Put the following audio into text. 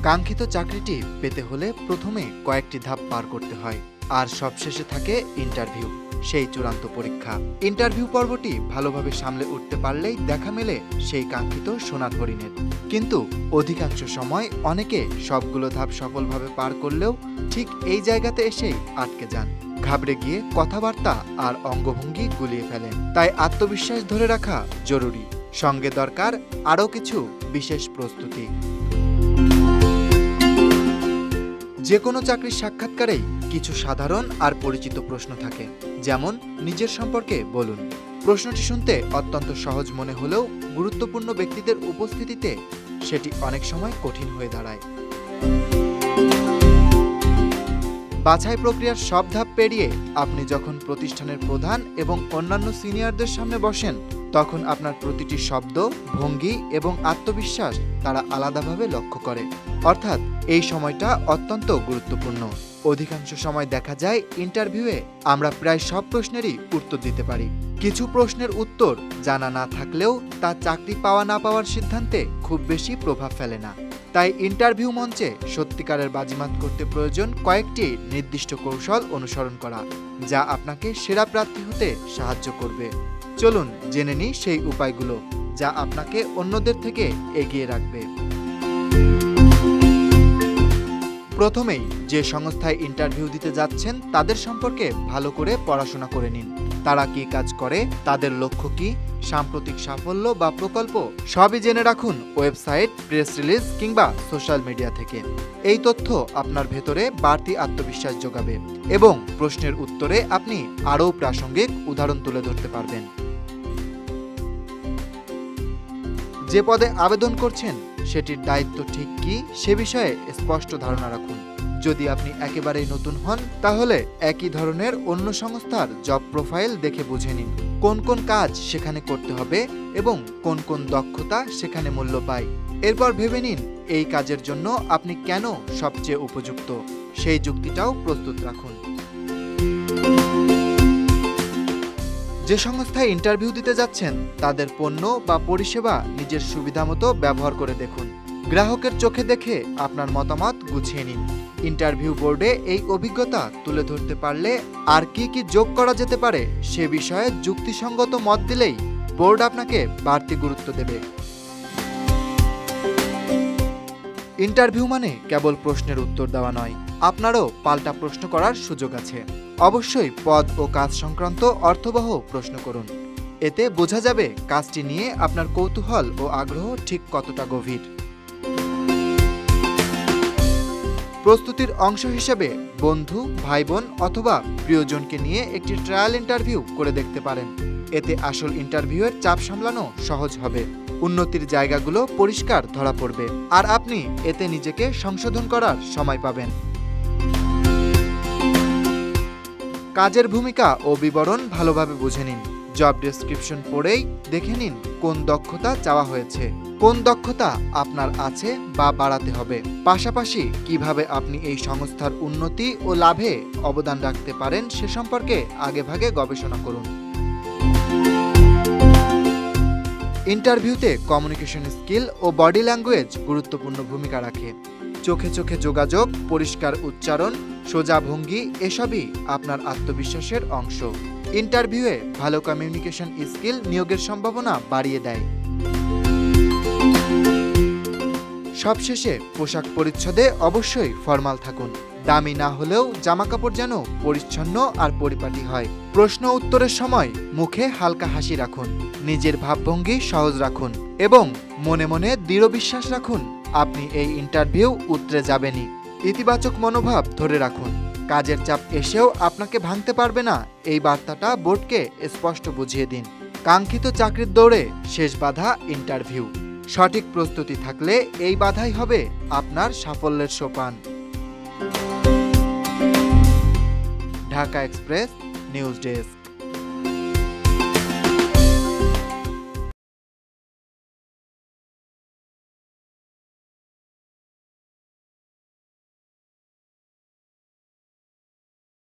কাঙ্ক্ষিত চাকরিটি পেতে হলে প্রথমে কয়েকটি ধাপ পার করতে হয়, আর সবশেষে থাকে ইন্টারভিউ, সেই চূড়ান্ত পরীক্ষা। ইন্টারভিউ পর্বটি ভালোভাবে সামলে উঠতে পারলেই দেখা মেলে সেই কাঙ্ক্ষিত সোনার হরিণের। কিন্তু অধিকাংশ সময় অনেকে সবগুলো ধাপ সফলভাবে পার করলেও ঠিক এই জায়গাতে এসেই আটকে যান, ঘাবড়ে গিয়ে কথাবার্তা আর অঙ্গভঙ্গি গুলিয়ে ফেলেন। তাই আত্মবিশ্বাস ধরে রাখা জরুরি, সঙ্গে দরকার আরও কিছু বিশেষ প্রস্তুতি। যে কোনো চাকরির সাক্ষাৎকারেই কিছু সাধারণ আর পরিচিত প্রশ্ন থাকে, যেমন নিজের সম্পর্কে বলুন। প্রশ্নটি শুনতে অত্যন্ত সহজ মনে হলেও গুরুত্বপূর্ণ ব্যক্তিদের উপস্থিতিতে সেটি অনেক সময় কঠিন হয়ে দাঁড়ায়। বাছাই প্রক্রিয়ার সব ধাপ পেরিয়ে আপনি যখন প্রতিষ্ঠানের প্রধান এবং অন্যান্য সিনিয়রদের সামনে বসেন, তখন আপনার প্রতিটি শব্দ, ভঙ্গি এবং আত্মবিশ্বাস তারা আলাদাভাবে লক্ষ্য করে। অর্থাৎ এই সময়টা অত্যন্ত গুরুত্বপূর্ণ। অধিকাংশ সময় দেখা যায় ইন্টারভিউয়ে আমরা প্রায় সব প্রশ্নেরই উত্তর দিতে পারি। কিছু প্রশ্নের উত্তর জানা না থাকলেও তা চাকরি পাওয়া না পাওয়ার সিদ্ধান্তে খুব বেশি প্রভাব ফেলে না। তাই ইন্টারভিউ মঞ্চে সত্যিকারের বাজিমাত করতে প্রয়োজন কয়েকটি নির্দিষ্ট কৌশল অনুসরণ করা, যা আপনাকে সেরা প্রার্থী হতে সাহায্য করবে। চলুন জেনে নিই সেই উপায়গুলো, যা আপনাকে অন্যদের থেকে এগিয়ে রাখবে। প্রথমেই যে সংস্থায় ইন্টারভিউ দিতে যাচ্ছেন তাদের সম্পর্কে ভালো করে পড়াশোনা করে নিন। তারা কি কাজ করে, তাদের লক্ষ্য কি, সাম্প্রতিক সাফল্য বা প্রকল্প সবই জেনে রাখুন ওয়েবসাইট, প্রেস রিলিজ কিংবা সোশ্যাল মিডিয়া থেকে। এই তথ্য আপনার ভেতরে বাড়তি আত্মবিশ্বাস যোগাবে এবং প্রশ্নের উত্তরে আপনি আরও প্রাসঙ্গিক উদাহরণ তুলে ধরতে পারবেন। যে পদে আবেদন করছেন সেটির দায়িত্ব ঠিক কি সে বিষয়ে স্পষ্ট ধারণা রাখুন। যদি আপনি একেবারেই নতুন হন, তাহলে একই ধরনের অন্য সংস্থার জব প্রোফাইল দেখে বুঝে নিন কোন কোন কাজ সেখানে করতে হবে এবং কোন কোন দক্ষতা সেখানে মূল্য পায়। এরপর ভেবে নিন এই কাজের জন্য আপনি কেন সবচেয়ে উপযুক্ত, সেই যুক্তিটাও প্রস্তুত রাখুন। যে সংস্থায় ইন্টারভিউ দিতে যাচ্ছেন তাদের পণ্য বা পরিষেবা নিজের সুবিধামতো ব্যবহার করে দেখুন। গ্রাহকের চোখে দেখে আপনার মতামত গুছিয়ে নিন। ইন্টারভিউ বোর্ডে এই অভিজ্ঞতা তুলে ধরতে পারলে আর কি কি যোগ করা যেতে পারে সে বিষয়ে যুক্তিসঙ্গত মত দিলেই বোর্ড আপনাকে বাড়তি গুরুত্ব দেবে। ইন্টারভিউ মানে কেবল প্রশ্নের উত্তর দেওয়া নয়, আপনারও পাল্টা প্রশ্ন করার সুযোগ আছে। অবশ্যই পদ ও কাজ সংক্রান্ত অর্থবহ প্রশ্ন করুন। এতে বোঝা যাবে কাজটি নিয়ে আপনার কৌতূহল ও আগ্রহ ঠিক কতটা গভীর। প্রস্তুতির অংশ হিসেবে বন্ধু, ভাই বোন অথবা প্রিয়জনকে নিয়ে একটি ট্রায়াল ইন্টারভিউ করে দেখতে পারেন। এতে আসল ইন্টারভিউয়ের চাপ সামলানো সহজ হবে, উন্নতির জায়গাগুলো পরিষ্কার ধরা পড়বে, আর আপনি এতে নিজেকে সংশোধন করার সময় পাবেন। কাজের ভূমিকা ও বিবরণ ভালোভাবে বুঝে নিন। জব ডেসক্রিপশন পড়েই দেখে নিন কোন দক্ষতা চাওয়া হয়েছে, কোন দক্ষতা আপনার আছে বা বাড়াতে হবে। পাশাপাশি কিভাবে আপনি এই সংস্থার উন্নতি ও লাভে অবদান রাখতে পারেন সে সম্পর্কে আগেভাগে গবেষণা করুন। ইন্টারভিউতে কমিউনিকেশন স্কিল ও বডি ল্যাঙ্গুয়েজ গুরুত্বপূর্ণ ভূমিকা রাখে। চোখে চোখে যোগাযোগ, পরিষ্কার উচ্চারণ, সোজা ভঙ্গি এসবই আপনার আত্মবিশ্বাসের অংশ। ইন্টারভিউয়ে ভালো কমিউনিকেশন স্কিল নিয়োগের সম্ভাবনা বাড়িয়ে দেয়। সবশেষে পোশাক পরিচ্ছদে অবশ্যই ফর্মাল থাকুন। দামি না হলেও জামাকাপড় যেন পরিচ্ছন্ন আর পরিপাটি হয়। প্রশ্ন উত্তরের সময় মুখে হালকা হাসি রাখুন, নিজের ভাবভঙ্গি সহজ রাখুন এবং মনে মনে দৃঢ় বিশ্বাস রাখুন আপনি এই ইন্টারভিউ উতরে যাবেনই। ইতিবাচক মনোভাব ধরে রাখুন। কাজের চাপ এসেও আপনাকে ভাঙতে পারবে না, এই বার্তাটা বোর্ডকে স্পষ্ট বুঝিয়ে দিন। কাঙ্ক্ষিত চাকরির দৌড়ে শেষ বাধা ইন্টারভিউ। সঠিক প্রস্তুতি থাকলে এই বাধাই হবে আপনার সাফল্যের সোপান। Dhaka express news desk.